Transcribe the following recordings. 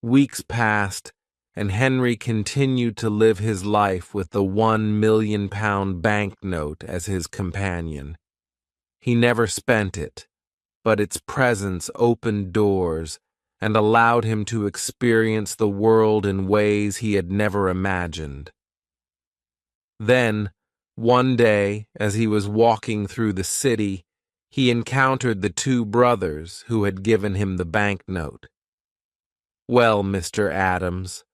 Weeks passed, and Henry continued to live his life with the £1 million banknote as his companion. He never spent it, but its presence opened doors and allowed him to experience the world in ways he had never imagined. Then, one day, as he was walking through the city, he encountered the two brothers who had given him the banknote. "Well, Mr. Adams,"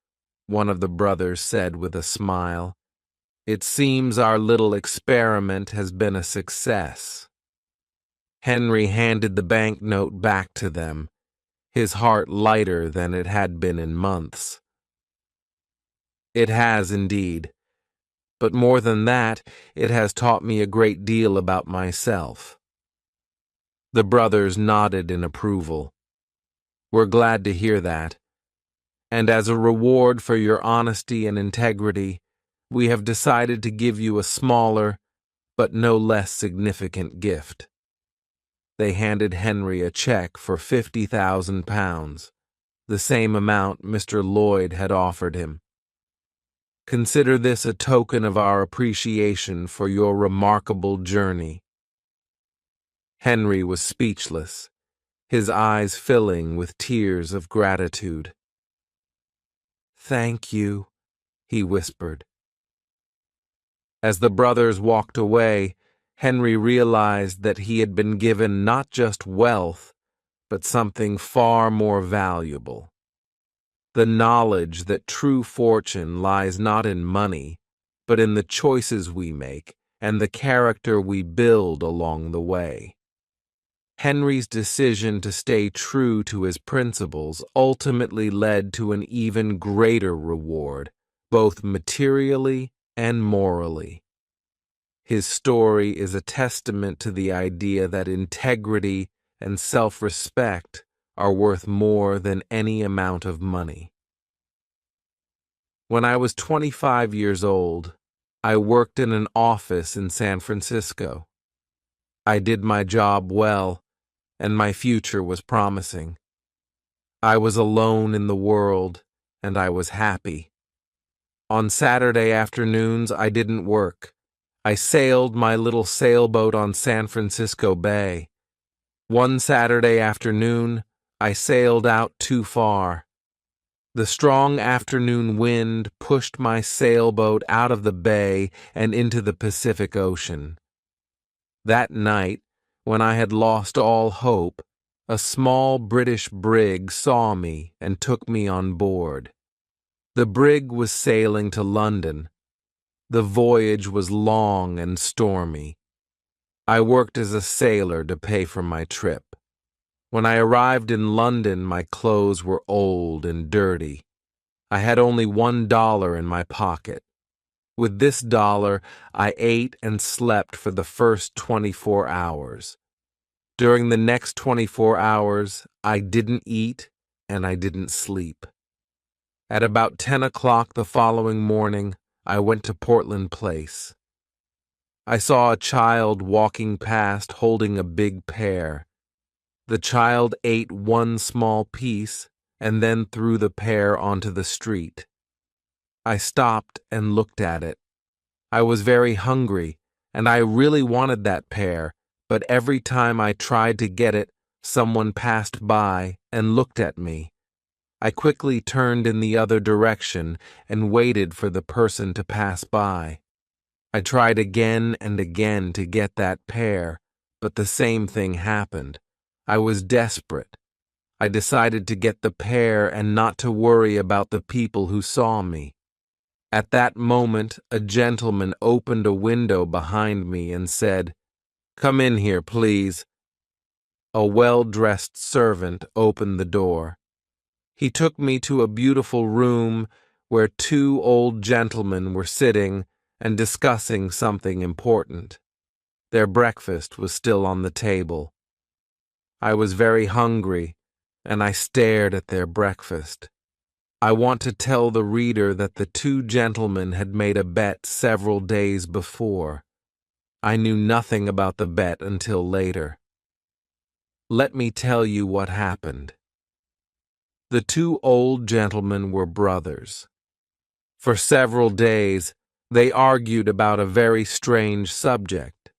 one of the brothers said with a smile, "it seems our little experiment has been a success." Henry handed the banknote back to them, his heart lighter than it had been in months. "It has indeed. But more than that, it has taught me a great deal about myself." The brothers nodded in approval. "We're glad to hear that. And as a reward for your honesty and integrity, we have decided to give you a smaller, but no less significant gift." They handed Henry a check for £50,000, the same amount Mr. Lloyd had offered him. "Consider this a token of our appreciation for your remarkable journey." Henry was speechless, his eyes filling with tears of gratitude. "Thank you," he whispered. As the brothers walked away, Henry realized that he had been given not just wealth, but something far more valuable. The knowledge that true fortune lies not in money, but in the choices we make and the character we build along the way. Henry's decision to stay true to his principles ultimately led to an even greater reward, both materially and morally. His story is a testament to the idea that integrity and self-respect are worth more than any amount of money. When I was 25 years old, I worked in an office in San Francisco. I did my job well, and my future was promising. I was alone in the world, and I was happy. On Saturday afternoons, I didn't work. I sailed my little sailboat on San Francisco Bay. One Saturday afternoon, I sailed out too far. The strong afternoon wind pushed my sailboat out of the bay and into the Pacific Ocean. That night, when I had lost all hope, a small British brig saw me and took me on board. The brig was sailing to London. The voyage was long and stormy. I worked as a sailor to pay for my trip. When I arrived in London, my clothes were old and dirty. I had only $1 in my pocket. With this dollar, I ate and slept for the first 24 hours. During the next 24 hours, I didn't eat and I didn't sleep. At about 10 o'clock the following morning, I went to Portland Place. I saw a child walking past holding a big pear. The child ate one small piece and then threw the pear onto the street. I stopped and looked at it. I was very hungry, and I really wanted that pear, but every time I tried to get it, someone passed by and looked at me. I quickly turned in the other direction and waited for the person to pass by. I tried again and again to get that pear, but the same thing happened. I was desperate. I decided to get the pear and not to worry about the people who saw me. At that moment, a gentleman opened a window behind me and said, "Come in here, please." A well-dressed servant opened the door. He took me to a beautiful room where two old gentlemen were sitting and discussing something important. Their breakfast was still on the table. I was very hungry, and I stared at their breakfast. I want to tell the reader that the two gentlemen had made a bet several days before. I knew nothing about the bet until later. Let me tell you what happened. The two old gentlemen were brothers. For several days, they argued about a very strange subject.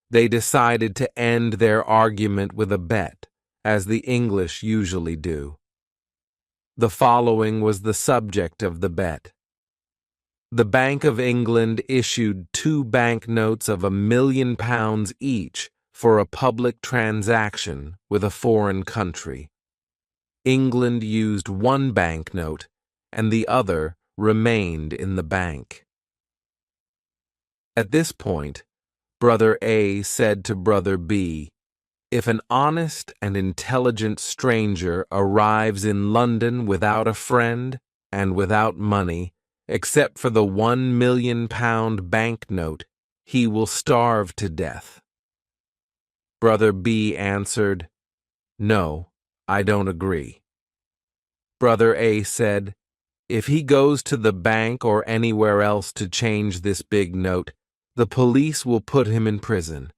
They decided to end their argument with a bet, as the English usually do. The following was the subject of the bet. The Bank of England issued 2 banknotes of £1,000,000 each for a public transaction with a foreign country. England used 1 banknote, and the other remained in the bank. At this point, Brother A said to Brother B, "If an honest and intelligent stranger arrives in London without a friend and without money, except for the £1,000,000 banknote, he will starve to death." Brother B answered, "No, I don't agree." Brother A said, "If he goes to the bank or anywhere else to change this big note, the police will put him in prison.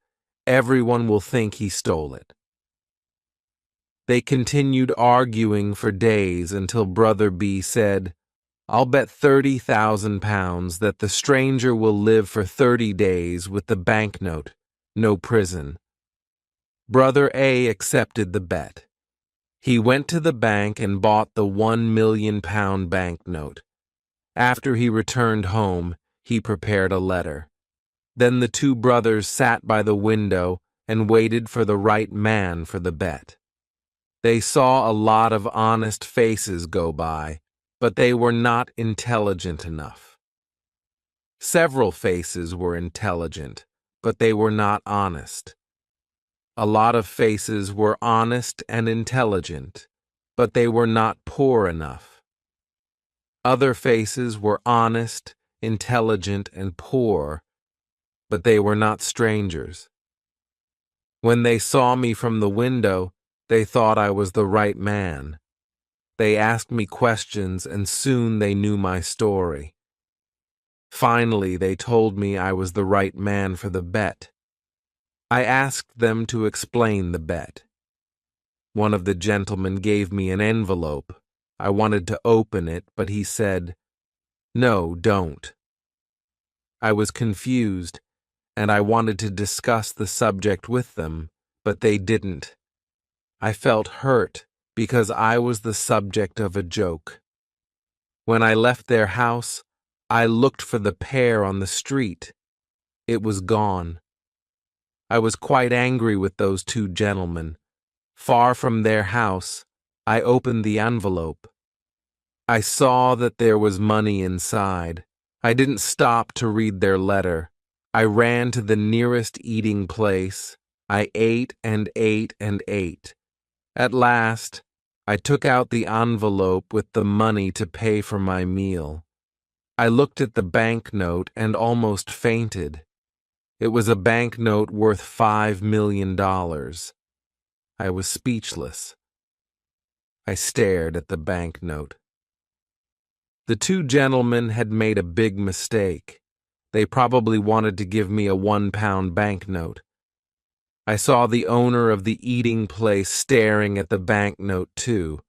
Everyone will think he stole it." They continued arguing for days until Brother B said, "I'll bet £30,000 that the stranger will live for 30 days with the banknote, no prison." Brother A accepted the bet. He went to the bank and bought the £1,000,000 banknote. After he returned home, he prepared a letter. Then the two brothers sat by the window and waited for the right man for the bet. They saw a lot of honest faces go by, but they were not intelligent enough. Several faces were intelligent, but they were not honest. A lot of faces were honest and intelligent, but they were not poor enough. Other faces were honest, intelligent, and poor, but they were not strangers. When they saw me from the window, they thought I was the right man. They asked me questions, and soon they knew my story. Finally, they told me I was the right man for the bet. I asked them to explain the bet. One of the gentlemen gave me an envelope. I wanted to open it, but he said, "No, don't." I was confused, and I wanted to discuss the subject with them, but they didn't. I felt hurt because I was the subject of a joke. When I left their house, I looked for the pair on the street. It was gone. I was quite angry with those two gentlemen. Far from their house, I opened the envelope. I saw that there was money inside. I didn't stop to read their letter. I ran to the nearest eating place. I ate and ate and ate. At last, I took out the envelope with the money to pay for my meal. I looked at the banknote and almost fainted. It was a banknote worth $5,000,000. I was speechless. I stared at the banknote. The two gentlemen had made a big mistake. They probably wanted to give me a £1 banknote. I saw the owner of the eating place staring at the banknote too.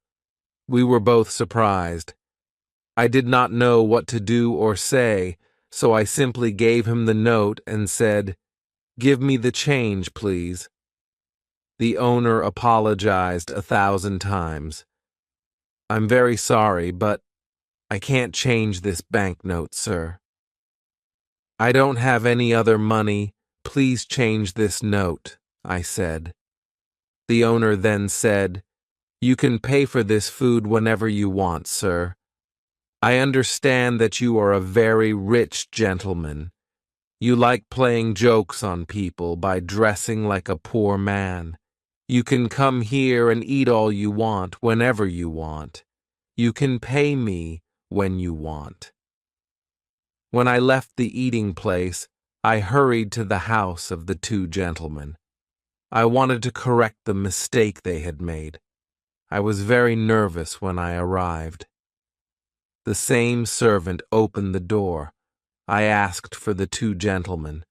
We were both surprised. I did not know what to do or say, so I simply gave him the note and said, "Give me the change, please." The owner apologized 1,000 times. "I'm very sorry, but I can't change this banknote, sir." "I don't have any other money. Please change this note," I said. The owner then said, "You can pay for this food whenever you want, sir. I understand that you are a very rich gentleman. You like playing jokes on people by dressing like a poor man. You can come here and eat all you want whenever you want. You can pay me when you want." When I left the eating place, I hurried to the house of the two gentlemen. I wanted to correct the mistake they had made. I was very nervous when I arrived. The same servant opened the door. I asked for the two gentlemen.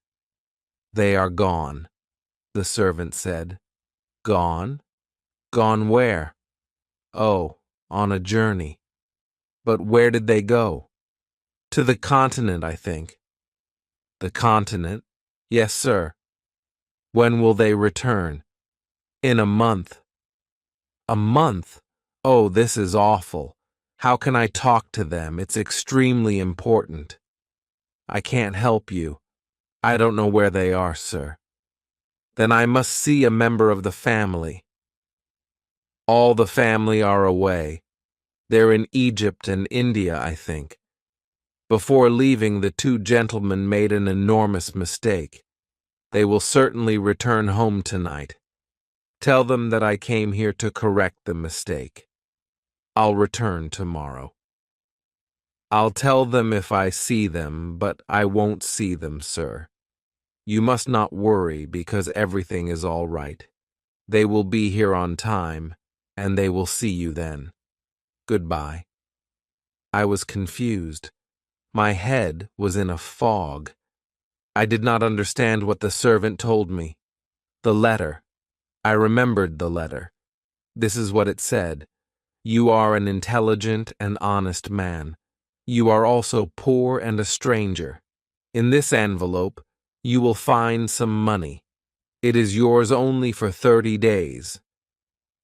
"They are gone," the servant said. "Gone? Gone where?" "Oh, on a journey. But where did they go? To the continent, I think. The continent? Yes, sir. When will they return? In a month. A month? Oh, this is awful. How can I talk to them? It's extremely important. I can't help you. I don't know where they are, sir. Then I must see a member of the family. All the family are away. They're in Egypt and India, I think. Before leaving, the two gentlemen made an enormous mistake. They will certainly return home tonight. Tell them that I came here to correct the mistake. I'll return tomorrow. I'll tell them if I see them, but I won't see them, sir. You must not worry because everything is all right. They will be here on time, and they will see you then. Goodbye. I was confused. My head was in a fog. I did not understand what the servant told me. The letter. I remembered the letter. This is what it said. You are an intelligent and honest man. You are also poor and a stranger. In this envelope, you will find some money. It is yours only for 30 days.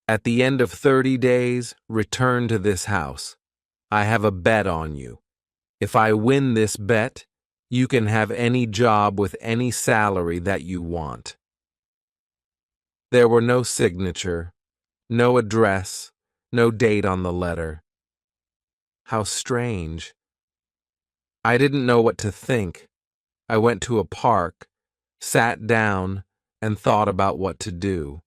At the end of 30 days, return to this house. I have a bet on you. If I win this bet, you can have any job with any salary that you want. There were no signature, no address, no date on the letter. How strange. I didn't know what to think. I went to a park, sat down, and thought about what to do.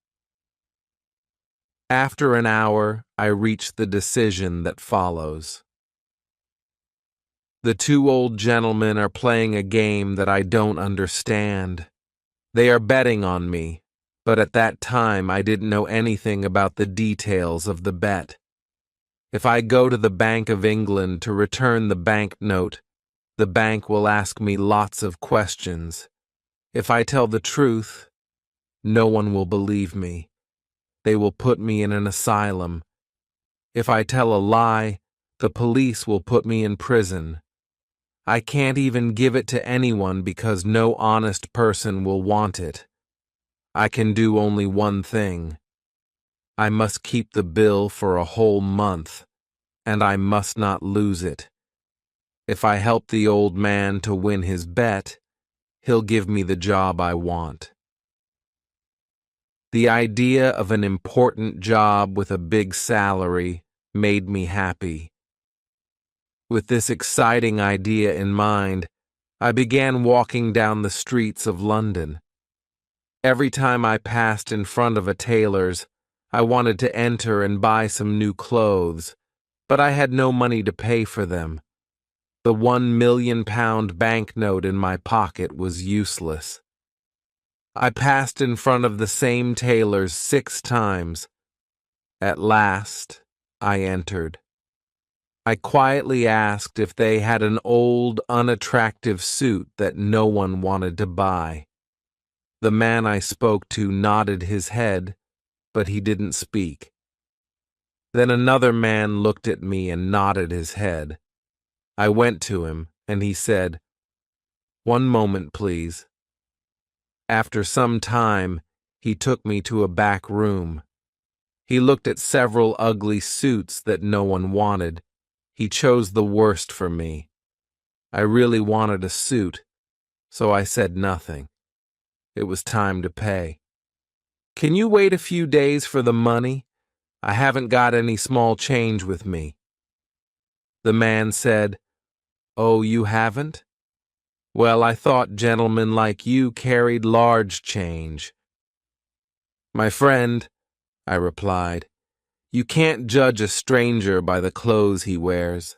After an hour, I reached the decision that follows. The two old gentlemen are playing a game that I don't understand. They are betting on me, but at that time I didn't know anything about the details of the bet. If I go to the Bank of England to return the banknote, the bank will ask me lots of questions. If I tell the truth, no one will believe me. They will put me in an asylum. If I tell a lie, the police will put me in prison. I can't even give it to anyone because no honest person will want it. I can do only one thing. I must keep the bill for a whole month, and I must not lose it. If I help the old man to win his bet, he'll give me the job I want. The idea of an important job with a big salary made me happy. With this exciting idea in mind, I began walking down the streets of London. Every time I passed in front of a tailor's, I wanted to enter and buy some new clothes, but I had no money to pay for them. The £1 million banknote in my pocket was useless. I passed in front of the same tailor's 6 times. At last, I entered. I quietly asked if they had an old, unattractive suit that no one wanted to buy. The man I spoke to nodded his head, but he didn't speak. Then another man looked at me and nodded his head. I went to him, and he said, "One moment, please." After some time, he took me to a back room. He looked at several ugly suits that no one wanted. He chose the worst for me. I really wanted a suit, so I said nothing. It was time to pay. "Can you wait a few days for the money? I haven't got any small change with me." The man said, "Oh, you haven't? Well, I thought gentlemen like you carried large change." "My friend," I replied, "you can't judge a stranger by the clothes he wears.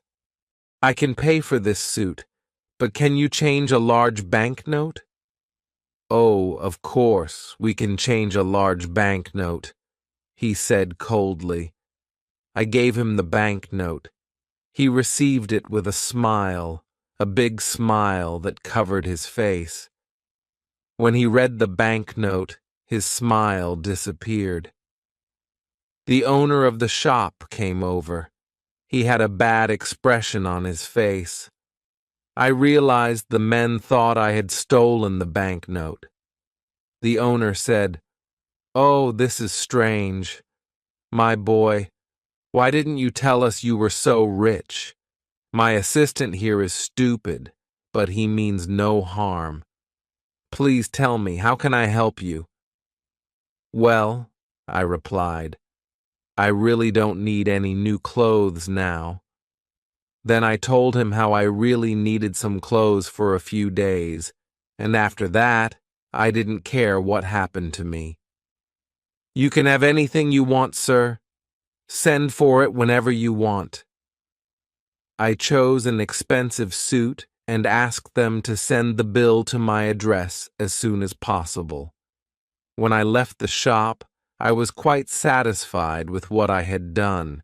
I can pay for this suit, but can you change a large banknote?" "Oh, of course, we can change a large banknote," he said coldly. I gave him the banknote. He received it with a smile, a big smile that covered his face. When he read the banknote, his smile disappeared. The owner of the shop came over. He had a bad expression on his face. I realized the men thought I had stolen the banknote. The owner said, "Oh, this is strange. My boy, why didn't you tell us you were so rich? My assistant here is stupid, but he means no harm. Please tell me, how can I help you?" "Well," I replied, "I really don't need any new clothes now." Then I told him how I really needed some clothes for a few days, and after that, I didn't care what happened to me. "You can have anything you want, sir. Send for it whenever you want." I chose an expensive suit and asked them to send the bill to my address as soon as possible. When I left the shop, I was quite satisfied with what I had done.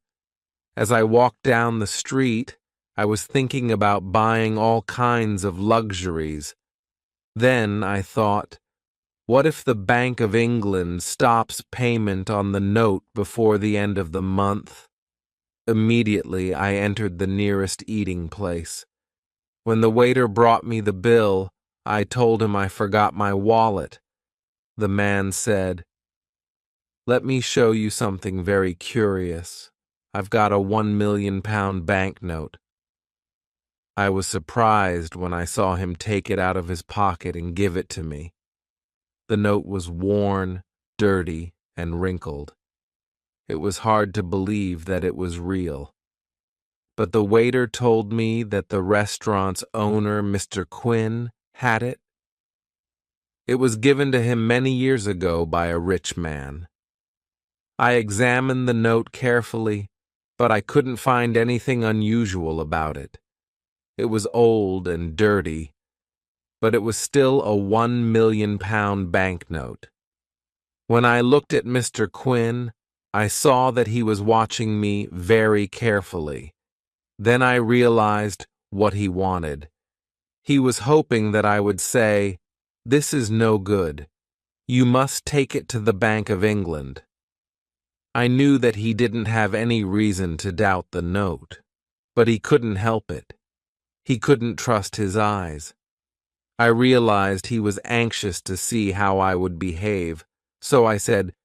As I walked down the street, I was thinking about buying all kinds of luxuries. Then I thought, what if the Bank of England stops payment on the note before the end of the month? Immediately, I entered the nearest eating place. When the waiter brought me the bill, I told him I forgot my wallet. The man said, "Let me show you something very curious. I've got a £1 million banknote." I was surprised when I saw him take it out of his pocket and give it to me. The note was worn, dirty, and wrinkled. It was hard to believe that it was real. But the waiter told me that the restaurant's owner, Mr. Quinn, had it. It was given to him many years ago by a rich man. I examined the note carefully, but I couldn't find anything unusual about it. It was old and dirty, but it was still a £1 million banknote. When I looked at Mr. Quinn, I saw that he was watching me very carefully. Then I realized what he wanted. He was hoping that I would say, "This is no good. You must take it to the Bank of England." I knew that he didn't have any reason to doubt the note, but he couldn't help it. He couldn't trust his eyes. I realized he was anxious to see how I would behave, so I said,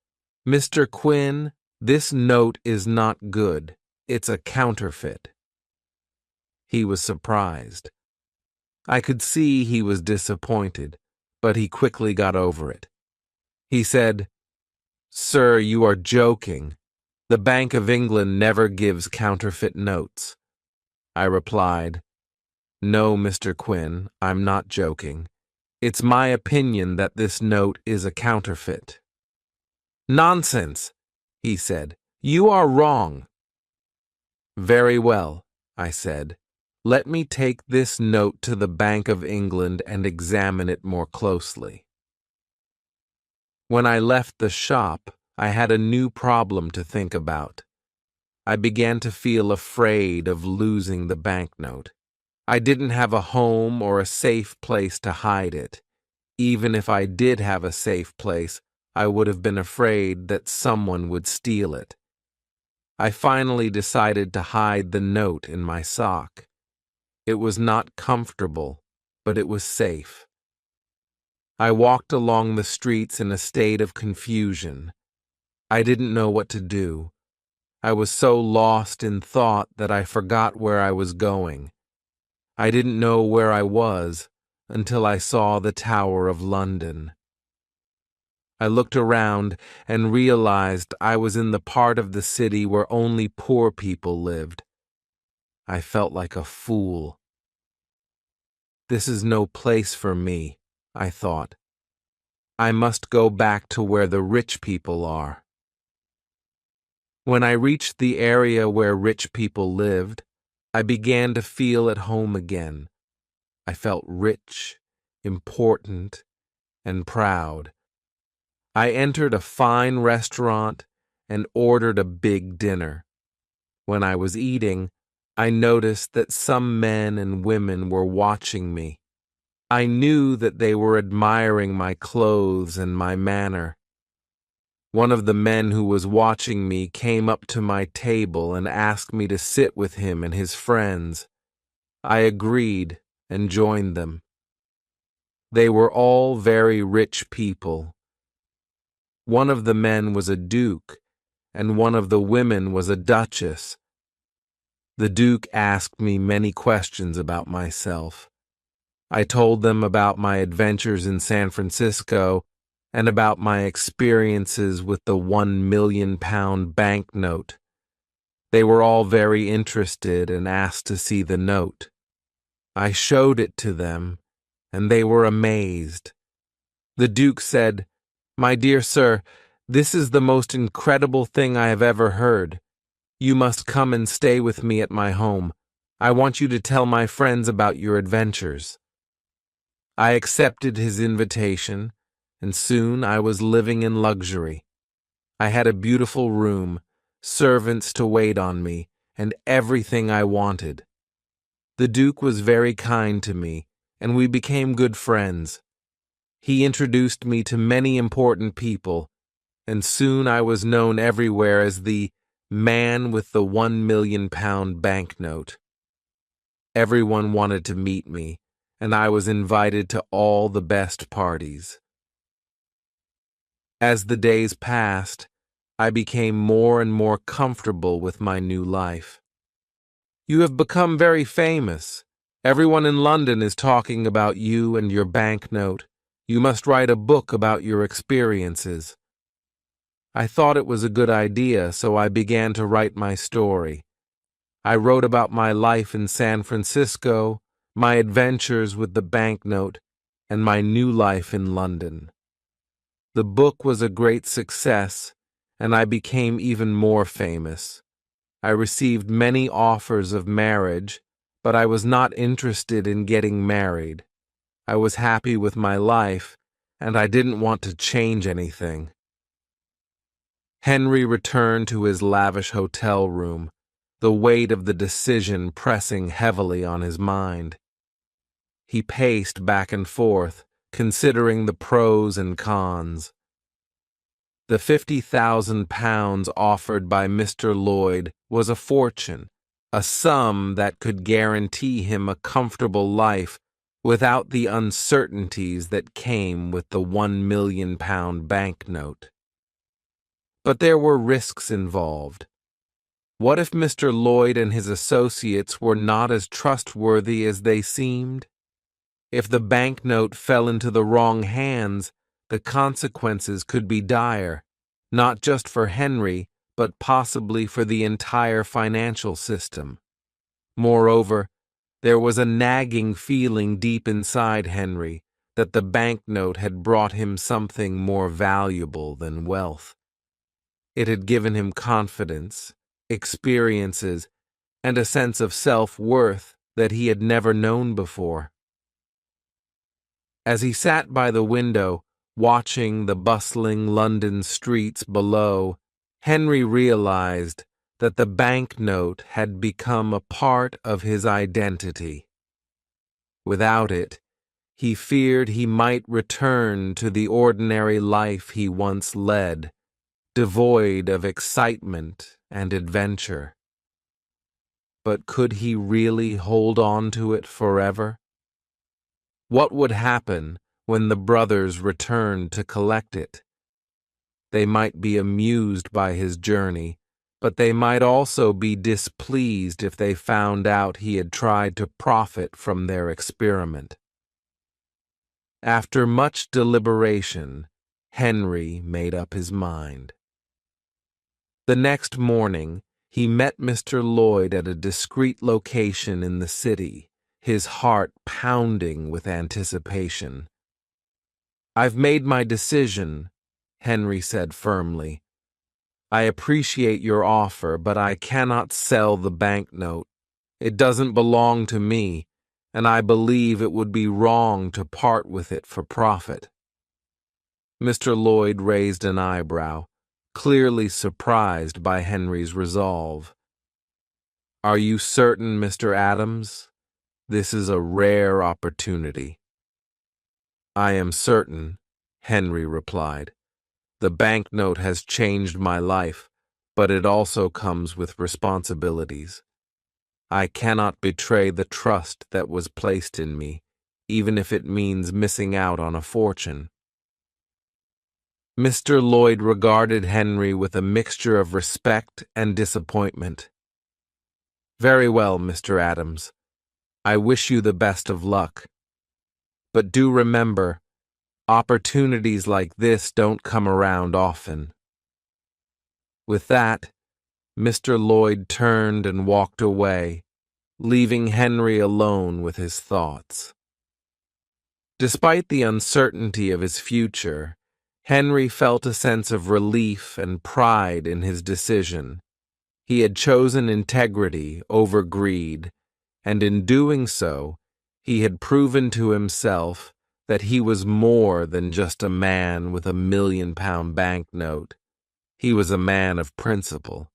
"Mr. Quinn, this note is not good. It's a counterfeit." He was surprised. I could see he was disappointed, but he quickly got over it. He said, "Sir, you are joking. The Bank of England never gives counterfeit notes." I replied, "No, Mr. Quinn, I'm not joking. It's my opinion that this note is a counterfeit." "Nonsense," he said. "You are wrong." "Very well," I said. "Let me take this note to the Bank of England and examine it more closely." When I left the shop, I had a new problem to think about. I began to feel afraid of losing the banknote. I didn't have a home or a safe place to hide it. Even if I did have a safe place, I would have been afraid that someone would steal it. I finally decided to hide the note in my sock. It was not comfortable, but it was safe. I walked along the streets in a state of confusion. I didn't know what to do. I was so lost in thought that I forgot where I was going. I didn't know where I was until I saw the Tower of London. I looked around and realized I was in the part of the city where only poor people lived. I felt like a fool. This is no place for me, I thought. I must go back to where the rich people are. When I reached the area where rich people lived, I began to feel at home again. I felt rich, important, and proud. I entered a fine restaurant and ordered a big dinner. When I was eating, I noticed that some men and women were watching me. I knew that they were admiring my clothes and my manner. One of the men who was watching me came up to my table and asked me to sit with him and his friends. I agreed and joined them. They were all very rich people. One of the men was a duke, and one of the women was a duchess. The duke asked me many questions about myself. I told them about my adventures in San Francisco and about my experiences with the £1 million banknote. They were all very interested and asked to see the note. I showed it to them, and they were amazed. The Duke said, "My dear sir, this is the most incredible thing I have ever heard. You must come and stay with me at my home. I want you to tell my friends about your adventures." I accepted his invitation, and soon I was living in luxury. I had a beautiful room, servants to wait on me, and everything I wanted. The Duke was very kind to me, and we became good friends. He introduced me to many important people, and soon I was known everywhere as the man with the £1 million banknote. Everyone wanted to meet me, and I was invited to all the best parties. As the days passed, I became more and more comfortable with my new life. "You have become very famous. Everyone in London is talking about you and your banknote. You must write a book about your experiences." I thought it was a good idea, so I began to write my story. I wrote about my life in San Francisco, my adventures with the banknote, and my new life in London. The book was a great success, and I became even more famous. I received many offers of marriage, but I was not interested in getting married. I was happy with my life, and I didn't want to change anything. Henry returned to his lavish hotel room, the weight of the decision pressing heavily on his mind. He paced back and forth, considering the pros and cons. The £50,000 offered by Mr. Lloyd was a fortune, a sum that could guarantee him a comfortable life without the uncertainties that came with the £1 million banknote. But there were risks involved. What if Mr. Lloyd and his associates were not as trustworthy as they seemed? If the banknote fell into the wrong hands, the consequences could be dire, not just for Henry, but possibly for the entire financial system. Moreover, there was a nagging feeling deep inside Henry that the banknote had brought him something more valuable than wealth. It had given him confidence, experiences, and a sense of self-worth that he had never known before. As he sat by the window, watching the bustling London streets below, Henry realized that the banknote had become a part of his identity. Without it, he feared he might return to the ordinary life he once led, devoid of excitement and adventure. But could he really hold on to it forever? What would happen when the brothers returned to collect it? They might be amused by his journey, but they might also be displeased if they found out he had tried to profit from their experiment. After much deliberation, Henry made up his mind. The next morning, he met Mr. Lloyd at a discreet location in the city, his heart pounding with anticipation. "I've made my decision," Henry said firmly. "I appreciate your offer, but I cannot sell the banknote. It doesn't belong to me, and I believe it would be wrong to part with it for profit." Mr. Lloyd raised an eyebrow, clearly surprised by Henry's resolve. "Are you certain, Mr. Adams? This is a rare opportunity." "I am certain," Henry replied. The banknote has changed my life, but it also comes with responsibilities. I cannot betray the trust that was placed in me, even if it means missing out on a fortune." Mr. Lloyd regarded Henry with a mixture of respect and disappointment. "Very well, Mr. Adams. I wish you the best of luck. But do remember, opportunities like this don't come around often." With that, Mr. Lloyd turned and walked away, leaving Henry alone with his thoughts. Despite the uncertainty of his future, Henry felt a sense of relief and pride in his decision. He had chosen integrity over greed, and in doing so, he had proven to himself that he was more than just a man with a £1,000,000 banknote. He was a man of principle.